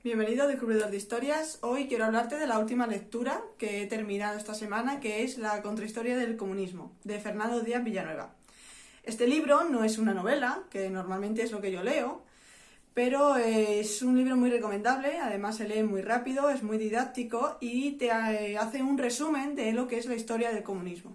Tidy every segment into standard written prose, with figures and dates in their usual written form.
Bienvenido a Descubridor de Historias. Hoy quiero hablarte de la última lectura que he terminado esta semana, que es La contrahistoria del comunismo, de Fernando Díaz Villanueva. Este libro no es una novela, que normalmente es lo que yo leo, pero es un libro muy recomendable, además se lee muy rápido, es muy didáctico y te hace un resumen de lo que es la historia del comunismo.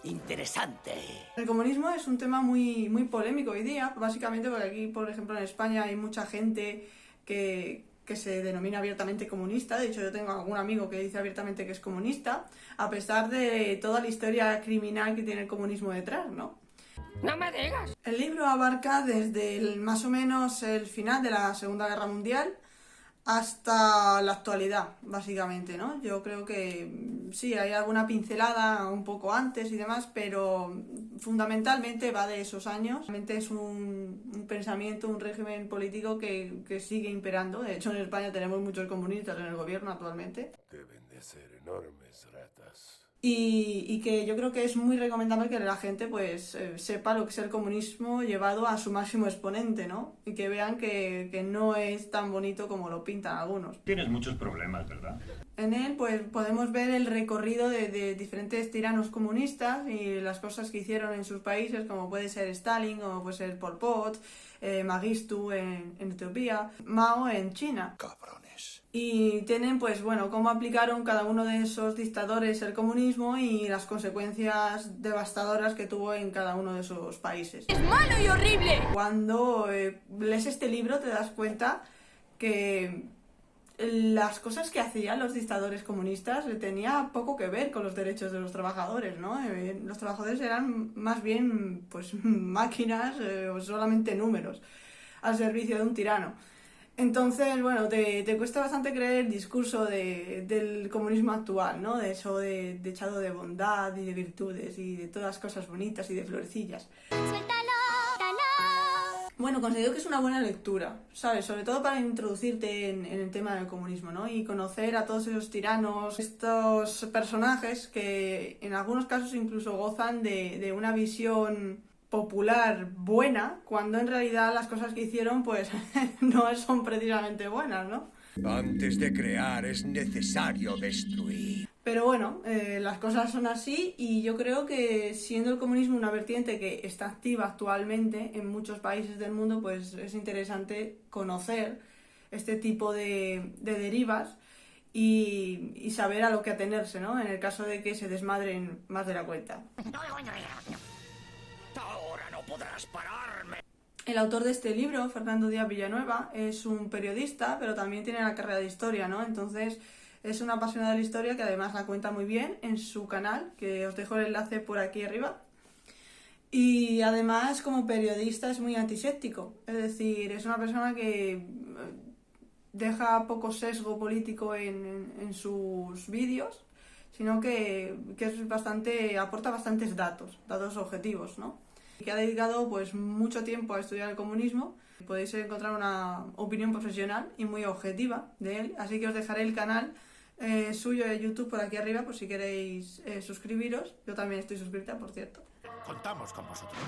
Interesante. El comunismo es un tema muy polémico hoy día, básicamente porque aquí, por ejemplo, en España hay mucha gente que se denomina abiertamente comunista. De hecho, yo tengo algún amigo que dice abiertamente que es comunista, a pesar de toda la historia criminal que tiene el comunismo detrás, ¿no? ¡No me digas! El libro abarca desde más o menos el final de la Segunda Guerra Mundial hasta la actualidad, básicamente, ¿no? Yo creo que sí, hay alguna pincelada un poco antes y demás, pero fundamentalmente va de esos años. Realmente es un pensamiento, un régimen político que sigue imperando. De hecho, en España tenemos muchos comunistas en el gobierno actualmente. Deben de ser enormes ratas. Y que yo creo que es muy recomendable que la gente pues sepa lo que es el comunismo llevado a su máximo exponente, ¿no? Y que vean que no es tan bonito como lo pintan algunos. Tienes muchos problemas, ¿verdad? En él pues podemos ver el recorrido de diferentes tiranos comunistas y las cosas que hicieron en sus países, como puede ser Stalin, como puede ser Pol Pot, Mengistu en Etiopía, Mao en China. Cabrones. Y tienen, pues bueno, cómo aplicaron cada uno de esos dictadores el comunismo y las consecuencias devastadoras que tuvo en cada uno de esos países. ¡Es malo y horrible! Cuando lees este libro te das cuenta que las cosas que hacían los dictadores comunistas tenía poco que ver con los derechos de los trabajadores, ¿no? Los trabajadores eran más bien pues máquinas o solamente números al servicio de un tirano. Entonces, bueno, te cuesta bastante creer el discurso del comunismo actual, ¿no? De eso de echado de bondad y de virtudes y de todas cosas bonitas y de florecillas. Bueno, considero que es una buena lectura, ¿sabes? Sobre todo para introducirte en el tema del comunismo, ¿no? Y conocer a todos esos tiranos, estos personajes que en algunos casos incluso gozan de una visión popular buena, cuando en realidad las cosas que hicieron pues no son precisamente buenas, ¿no? Antes de crear es necesario destruir. Pero bueno, las cosas son así y yo creo que siendo el comunismo una vertiente que está activa actualmente en muchos países del mundo, pues es interesante conocer este tipo de derivas y saber a lo que atenerse, ¿no? En el caso de que se desmadren más de la cuenta. Ahora no podrás pararme. El autor de este libro, Fernando Díaz Villanueva, es un periodista, pero también tiene la carrera de historia, ¿no? Entonces es un apasionado de la historia que además la cuenta muy bien en su canal, que os dejo el enlace por aquí arriba. Y además, como periodista, es muy antiséptico. Es decir, es una persona que deja poco sesgo político en sus vídeos, sino que es aporta bastantes datos objetivos, ¿no? Que ha dedicado pues mucho tiempo a estudiar el comunismo. Podéis encontrar una opinión profesional y muy objetiva de él, así que os dejaré el canal suyo de YouTube por aquí arriba por si queréis suscribiros. Yo también estoy suscrita, por cierto. Contamos con vosotros.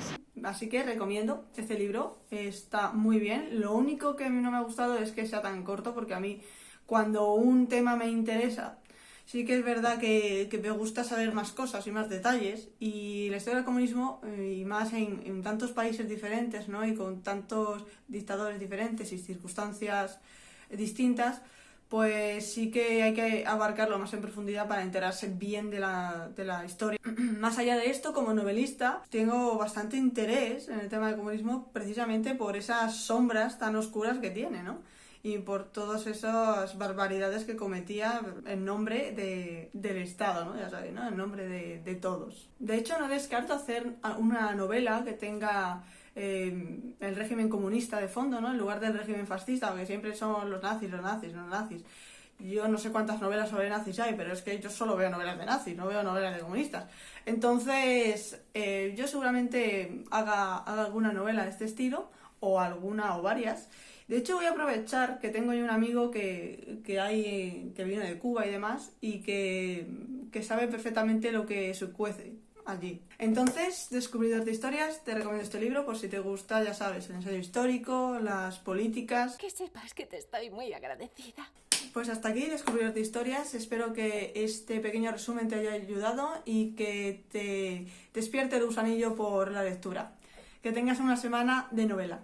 Así que recomiendo este libro, está muy bien. Lo único que a mí no me ha gustado es que sea tan corto, porque a mí cuando un tema me interesa, sí que es verdad que me gusta saber más cosas y más detalles, y la historia del comunismo, y más en tantos países diferentes, ¿no? Y con tantos dictadores diferentes y circunstancias distintas, pues sí que hay que abarcarlo más en profundidad para enterarse bien de la historia. Más allá de esto, como novelista, tengo bastante interés en el tema del comunismo precisamente por esas sombras tan oscuras que tiene, ¿no? Y por todas esas barbaridades que cometía en nombre del Estado, ¿no? Ya sabéis, ¿no? En nombre de todos. De hecho, no descarto hacer una novela que tenga el régimen comunista de fondo, ¿no? En lugar del régimen fascista, porque siempre son los nazis. Yo no sé cuántas novelas sobre nazis hay, pero es que yo solo veo novelas de nazis, no veo novelas de comunistas. Entonces, yo seguramente haga alguna novela de este estilo, o alguna o varias. De hecho, voy a aprovechar que tengo yo un amigo que viene de Cuba y demás, y que sabe perfectamente lo que se cuece allí. Entonces, Descubridor de Historias, te recomiendo este libro por si te gusta, ya sabes, el ensayo histórico, las políticas. Que sepas que te estoy muy agradecida. Pues hasta aquí, Descubridor de Historias. Espero que este pequeño resumen te haya ayudado y que te despierte el gusanillo por la lectura. Que tengas una semana de novela.